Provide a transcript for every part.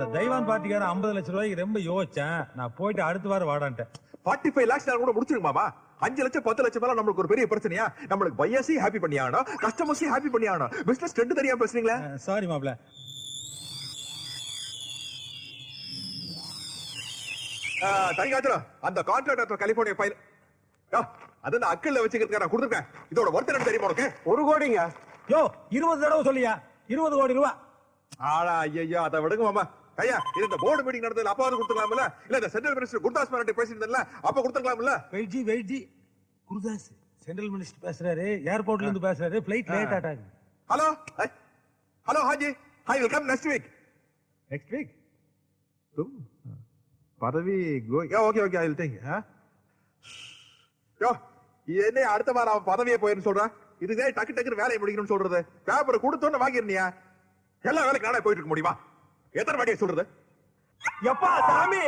அந்த தைவான் பார்ட்டிக்காரன் 50 லட்சம் ரூபாய்க்கு ரொம்ப யோசிச்சேன். நான் போயிட்டு அடுத்த வாரம் வாடான்ட்டேன். 45 lakhs கூட முடிச்சிருங்க மாமா. 5 லட்சம் 10 லட்சம் மேல நம்மளுக்கு ஒரு பெரிய பிரச்சனையா? நம்மளுக்கு பையர்ஸையும் ஹாப்பி பண்ணி ஆகணும், கஸ்டமர்ஸையும் ஹாப்பி பண்ணி ஆகணும். பிசினஸ் ரெண்டு தனியா பேசுறீங்களா? சாரி மாப்ள. தனியாச்சும் அந்த கான்ட்ராக்டர் கலிபோர்னியா ஃபைல் அது நான் அக்கல்ல வச்சுக்கிறதுக்கு நான் கொடுத்துருக்கேன். இதோட ஒர்த் என்ன தெரியுமா உனக்கு? 1 கோடிங்க. யோ 20 தடவை சொல்லியா? 20 கோடி ரூபா. ஆடா ஐயா, அதை விடுங்க மாமா. ஐயா, இது இந்த போர்டு மீட்டிங் நடந்ததுல அப்பா வந்து கொடுத்துக்கலாம்ல? இல்ல இந்த சென்ட்ரல் மினிஸ்டர் குர்தாஸ் மாரண்டி பேசியிருந்தல அப்ப கொடுத்துக்கலாம்ல? வெயிட்ஜி குருதாஸ் சென்ட்ரல் மினிஸ்டர் பேசுறாரு, ஏர்போர்ட்ல இருந்து பேசுறாரு, ஃளைட் லேட் ஆட்டாங்க. ஹலோ ஹலோ ஹாஜி, I will come next week. Next week பதவி okay okay, I will think. யோ என்ன அடுத்த வாரம் அவன் பதவியே போயிருன்னு சொல்றான். இதுதே டக்கு டக்குன்னு வேலையை முடிக்கணும்னு சொல்றது. பேப்பரை கொடுத்தோன்னு வாங்கிருந்தியா? எல்லா வேலைக்கு நானே போயிட்டு இருக்க முடியுமா? எத்தனை வாட்டியை சொல்றது? எப்பா சாமி,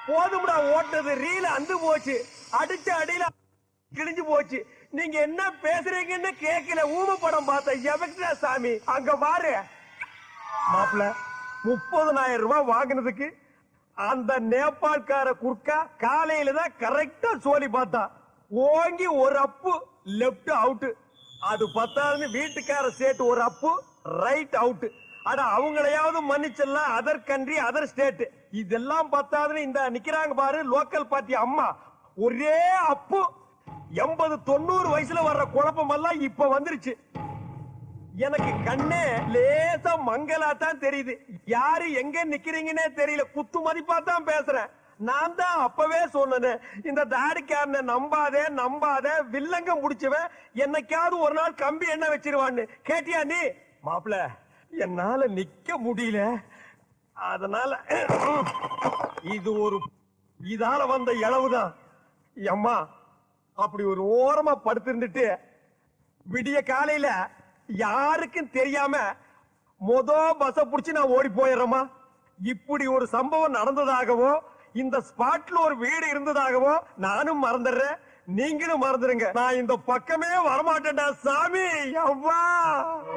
போதும்டா ஓட்டுறது. ரீல அந்து போச்சு, அடிச்ச அடியில கிழிஞ்சு போச்சு. நீங்க என்ன பேசுறீங்கன்னு கேட்கல. ஊம படம் பார்த்த எவக்டா சாமி. அங்க பாரு மாப்பிள்ள, 30,000 ரூபாய் வாங்கினதுக்கு அந்த நேபாள்கார குர்க்கா காலையில தான் கரெக்டா சோலி பார்த்தா. ஓங்கி ஒரு அப்பு லெப்ட் அவுட். அது பத்தாதுன்னு வீட்டுக்கார சேர்த்து ஒரு அப்பு ரைட் அவுட். அட அவங்களையாவது மன்னிச்சிடலாம், அதர் கண்ட்ரி அதர் ஸ்டேட். இதெல்லாம் பத்தாதுன்னு இந்த நிக்கிறாங்க பாரு லோக்கல் பார்ட்டி அம்மா, ஒரே அப்பு. 80-90 வயசுல வர்ற குழப்பம் எல்லாம் இப்ப வந்துருச்சு. எனக்கு கண்ணே லேசா மங்களா தான் தெரியுது. யாரு எங்க நிக்கிறீங்கன்னே தெரியல. குத்து மதிப்பா தான் பேசுறேன். நான் தான் அப்பவே சொன்னேன், இந்த தாடிக்காரனை நம்பாத வில்லங்க முடிச்சவன் என்னைக்காவது ஒரு நாள் கம்பி என்ன வச்சிருவான்னு. கேட்டியா நீ? மாப்பிள, என்னால நிக்க முடியல. அதனால இது ஒரு இதால வந்த இளவுதான். அம்மா அப்படி ஒரு ஓரமா படுத்திருந்துட்டு விடிய காலையில யாருக்கும் தெரியாம பஸ்ஸ புடிச்சு நான் ஓடி போயிடுறேமா. இப்படி ஒரு சம்பவம் நடந்ததாகவோ இந்த ஸ்பாட்ல ஒரு வீடு இருந்ததாகவோ நானும் மறந்துடுறேன், நீங்களும் மறந்துடுங்க. நான் இந்த பக்கமே வரமாட்டேன்டா சாமி. அவ்வா